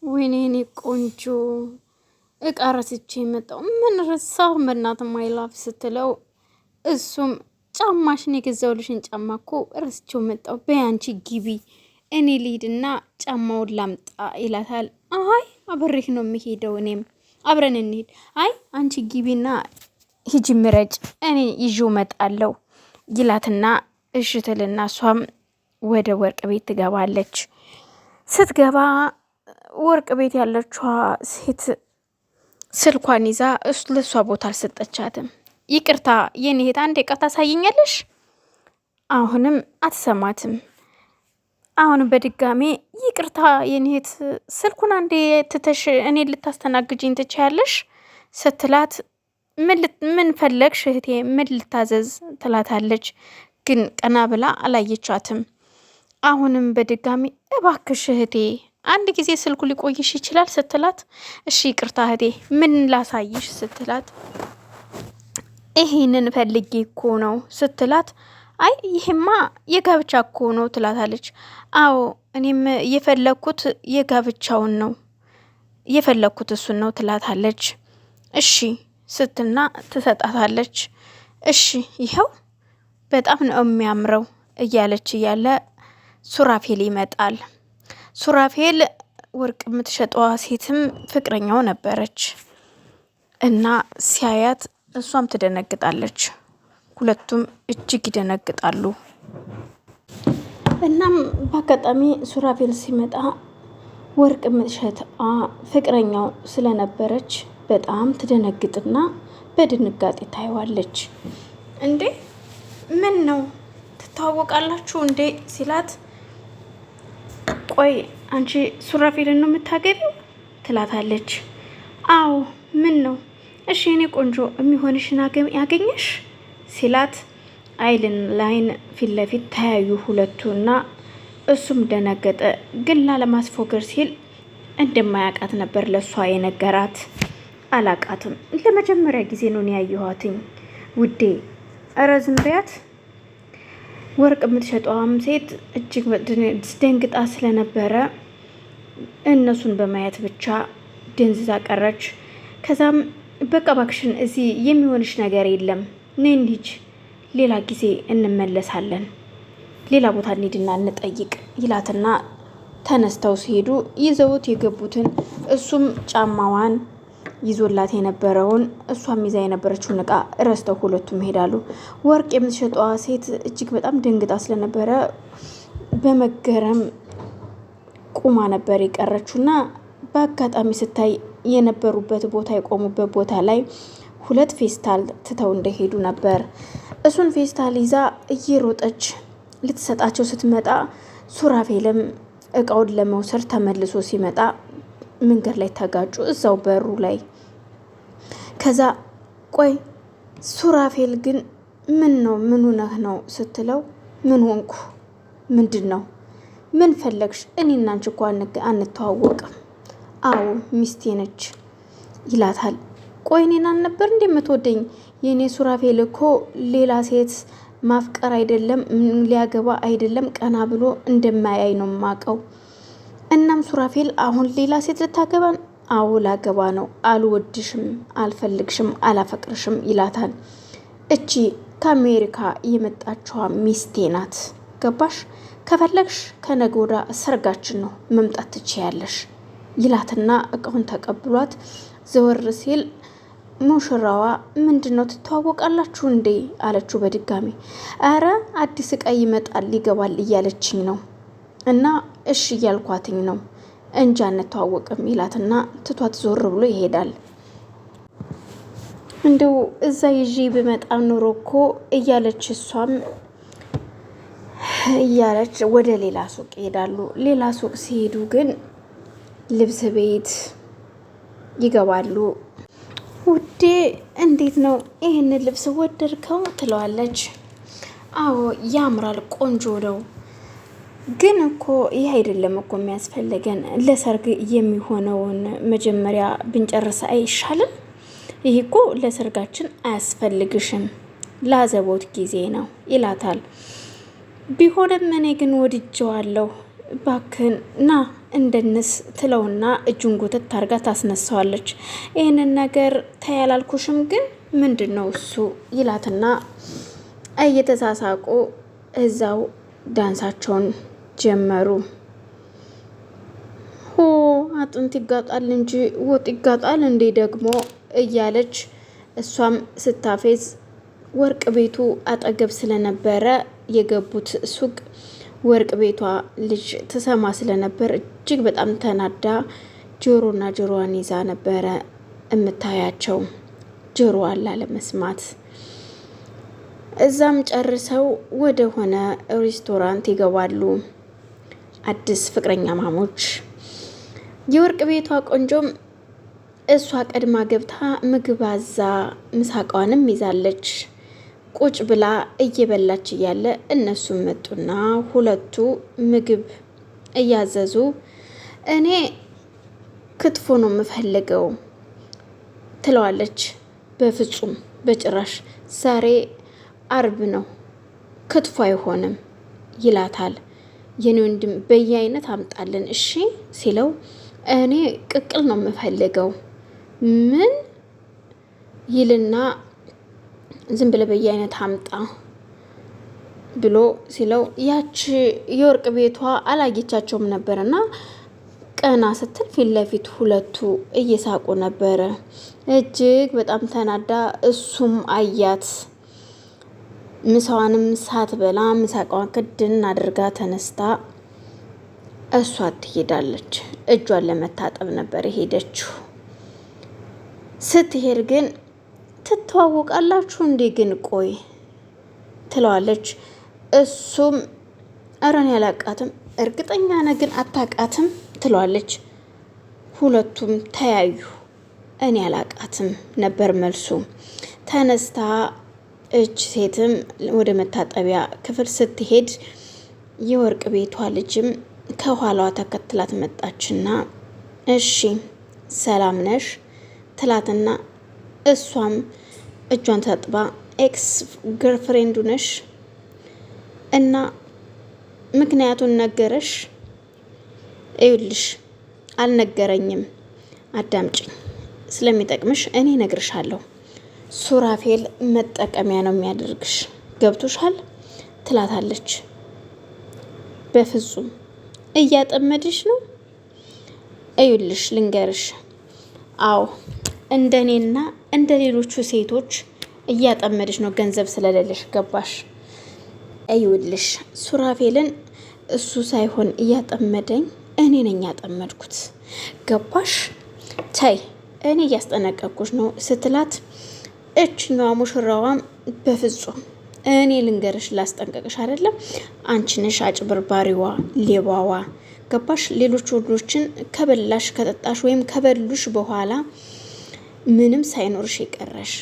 ወይኔ እኔ ቆንጆ እቃ ረስቼ የመጣው ምን ረሳሁ በእናት ማይላፍ ስትለው እሱም ጫማሽን የገዛውልሽን ጫማ እኮ ረስቼው መጣው በያንቺ ግቢ እኔ ልሂድና ጫማውን ላምጣ ይላታል። አይ አብሬህ ነው የምሄደው እኔም አብረን እንሂድ። አይ አንቺ ግቢና ሂጂ ምረጭ እኔ ይዤው እመጣለሁ ይላትና እሽትልና እሷም ወደ ወርቅ ቤት ትገባለች። ስትገባ ወርቅ ቤት ያለችዋ ሴት ስልኳን ይዛ ለሷ ቦታ አልሰጠቻትም። ይቅርታ የኔ እህት አንዴ ቃ ታሳይኛለሽ? አሁንም አትሰማትም። አሁንም በድጋሜ ይቅርታ የኔ እህት ስልኩን አንዴ ትተሽ እኔ ልታስተናግጂኝ ትችያለሽ ስትላት ምን ፈለግሽ እህቴ ምን ልታዘዝ ትላታለች። ግን ቀና ብላ አላየቻትም። አሁንም በድጋሚ እባክሽ እህቴ አንድ ጊዜ ስልኩ ሊቆይሽ ይችላል ስትላት እሺ ይቅርታ እህቴ ምን ላሳይሽ ስትላት ይሄንን ፈልጌ እኮ ነው ስትላት አይ ይሄማ የጋብቻ እኮ ነው ትላታለች። አዎ እኔም የፈለኩት የጋብቻውን ነው የፈለኩት እሱን ነው ትላታለች። እሺ ስትልና ትሰጣታለች። እሺ ይኸው በጣም ነው የሚያምረው እያለች እያለ ሱራፌል ይመጣል። ሱራፌል ወርቅ የምትሸጠዋ ሴትም ፍቅረኛው ነበረች እና ሲያያት እሷም ትደነግጣለች። ሁለቱም እጅግ ይደነግጣሉ። እናም በአጋጣሚ ሱራፌል ሲመጣ ወርቅ የምትሸጠዋ ፍቅረኛው ስለነበረች በጣም ትደነግጥና በድንጋጤ ታየዋለች። እንዴ ምን ነው ትተዋወቃላችሁ እንዴ ሲላት ቆይ አንቺ ሱራፌልን ነው የምታገቢው ትላታለች። አዎ ምን ነው እሺ እኔ ቆንጆ የሚሆንሽን ያገኘሽ ሲላት አይልን ላይን ፊት ለፊት ተያዩ ሁለቱና እሱም ደነገጠ። ግን ላለማስፎገር ሲል እንደማያውቃት ነበር ለሷ የነገራት። አላቃትም ለመጀመሪያ ጊዜ ነው ያየኋትኝ ውዴ። ኧረ ዝም በያት። ወርቅ የምትሸጠዋም ሴት እጅግ ደንግጣ ስለነበረ እነሱን በማየት ብቻ ደንዝዛ ቀረች። ከዛም በቃ እባክሽን እዚህ የሚሆንሽ ነገር የለም ነይ እንሂድ፣ ሌላ ጊዜ እንመለሳለን፣ ሌላ ቦታ እንሂድና እንጠይቅ ይላትና ተነስተው ሲሄዱ ይዘውት የገቡትን እሱም ጫማዋን ይዞላት የነበረውን እሷም ይዛ የነበረችውን እቃ ረስተው ሁለቱም ይሄዳሉ። ወርቅ የምትሸጠዋ ሴት እጅግ በጣም ደንግጣ ስለነበረ በመገረም ቁማ ነበር የቀረችውና በአጋጣሚ ስታይ የነበሩበት ቦታ የቆሙበት ቦታ ላይ ሁለት ፌስታል ትተው እንደሄዱ ነበር። እሱን ፌስታል ይዛ እየሮጠች ልትሰጣቸው ስትመጣ ሱራፌልም እቃውን ለመውሰድ ተመልሶ ሲመጣ መንገድ ላይ ተጋጩ እዛው በሩ ላይ። ከዛ ቆይ ሱራፌል ግን ምን ነው ምን ሆነህ ነው ስትለው ምን ሆንኩ ምንድን ነው ምን ፈለግሽ? እኔና አንቺ እኮ አንተዋወቅም። አዎ ሚስቴ ነች ይላታል። ቆይ እኔን አልነበር እንደምትወደኝ? የኔ ሱራፌል እኮ ሌላ ሴት ማፍቀር አይደለም ሊያገባ አይደለም ቀና ብሎ እንደማያይ ነው ማቀው። እናም ሱራፌል አሁን ሌላ ሴት ልታገባን? አዎ ላገባ ነው። አልወድሽም፣ አልፈልግሽም፣ አላፈቅርሽም ይላታል። እቺ ከአሜሪካ የመጣችዋ ሚስቴ ናት ገባሽ? ከፈለግሽ ከነገ ወዲያ ሰርጋችን ነው መምጣት ትችያለሽ ይላትና እቃውን ተቀብሏት ዘወር ሲል ሙሽራዋ ምንድነው ትተዋወቃላችሁ እንዴ አለችው በድጋሚ። አረ አዲስ እቃ ይመጣል ይገባል እያለችኝ ነው እና እሺ እያልኳትኝ ነው እንጂ አንተዋወቅም ይላትና ትቷት ዞር ብሎ ይሄዳል። እንደው እዛ ይዤ ብመጣ ኖሮ እኮ እያለች እሷም እያለች ወደ ሌላ ሱቅ ይሄዳሉ። ሌላ ሱቅ ሲሄዱ ግን ልብስ ቤት ይገባሉ። ውዴ እንዴት ነው ይህንን ልብስ ወደድከው ትለዋለች። አዎ ያምራል ቆንጆ ነው፣ ግን እኮ ይህ አይደለም እኮ የሚያስፈልገን ለሰርግ የሚሆነውን መጀመሪያ ብንጨርስ አይሻልም? ይህ እኮ ለሰርጋችን አያስፈልግሽም ላዘቦት ጊዜ ነው ይላታል። ቢሆንም እኔ ግን ወድጀዋለሁ ባክን ና እንደንስ ትለውና እጁን ጎተት ታርጋ ታስነሳዋለች። ይህንን ነገር ታያላልኩሽም ግን ምንድነው እሱ ይላትና እየተሳሳቁ እዛው ዳንሳቸውን ጀመሩ። ሆ አጥንት ይጋጣል እንጂ ወጥ ይጋጣል እንዴ ደግሞ እያለች እሷም ስታፌዝ ወርቅ ቤቱ አጠገብ ስለነበረ የገቡት ሱቅ ወርቅ ቤቷ ልጅ ትሰማ ስለነበር እጅግ በጣም ተናዳ ጆሮና ጆሮዋን ይዛ ነበረ እምታያቸው ጆሮዋን ላለመስማት። እዛም ጨርሰው ወደ ሆነ ሬስቶራንት ይገባሉ። አዲስ ፍቅረኛ ማሞች። የወርቅ ቤቷ ቆንጆም እሷ ቀድማ ገብታ ምግብ አዛ ምሳቃዋንም ይዛለች። ቁጭ ብላ እየበላች እያለ እነሱም መጡና ሁለቱ ምግብ እያዘዙ እኔ ክትፎ ነው የምፈልገው ትለዋለች። በፍጹም በጭራሽ ዛሬ አርብ ነው ክትፎ አይሆንም ይላታል። የኔ ወንድም በየአይነት አምጣልን እሺ ሲለው እኔ ቅቅል ነው የምፈልገው ምን ይልና ዝም ብለ በየአይነት አምጣ ብሎ ሲለው ያች የወርቅ ቤቷ አላጌቻቸውም ነበርና ቀና ስትል ፊት ለፊት ሁለቱ እየሳቁ ነበረ። እጅግ በጣም ተናዳ እሱም አያት። ምሳዋንም ሳትበላ ምሳቃዋን ክድን አድርጋ ተነስታ እሷ ትሄዳለች። እጇን ለመታጠብ ነበር የሄደችው። ስትሄድ ግን ትተዋወቃላችሁ እንዴ ግን ቆይ ትለዋለች። እሱም እረን ያላቃትም እርግጠኛ ነህ ግን አታቃትም ትለዋለች። ሁለቱም ተያዩ። እኔ ያላቃትም ነበር መልሱ። ተነስታ እጅ ሴትም ወደ መታጠቢያ ክፍል ስትሄድ የወርቅ ቤቷ ልጅም ከኋላዋ ተከትላት መጣችና እሺ ሰላም ነሽ ትላትና እሷም እጇን ታጥባ ኤክስ ገርፍሬንዱ ነሽ እና ምክንያቱን ነገረሽ? እዩልሽ አልነገረኝም። አዳምጪኝ ስለሚጠቅምሽ እኔ ነግርሻለሁ። ሱራፌል መጠቀሚያ ነው የሚያደርግሽ ገብቶሻል? ትላታለች። በፍጹም እያጠመድሽ ነው? እዩልሽ ልንገርሽ። አዎ እንደኔና እንደ ሌሎቹ ሴቶች እያጠመድሽ ነው ገንዘብ ስለሌለሽ ገባሽ? እዩልሽ ሱራፌልን እሱ ሳይሆን እያጠመደኝ እኔ ነኝ ያጠመድኩት ገባሽ? ተይ እኔ እያስጠነቀቅኩሽ ነው ስትላት እችኛዋ ሙሽራዋም በፍጹም እኔ ልንገርሽ ላስጠንቀቅሽ አይደለም አንቺ ነሽ አጭበርባሪዋ ሌባዋ ገባሽ? ሌሎች ወንዶችን ከበላሽ ከጠጣሽ ወይም ከበሉሽ በኋላ ምንም ሳይኖርሽ ይቀረሽ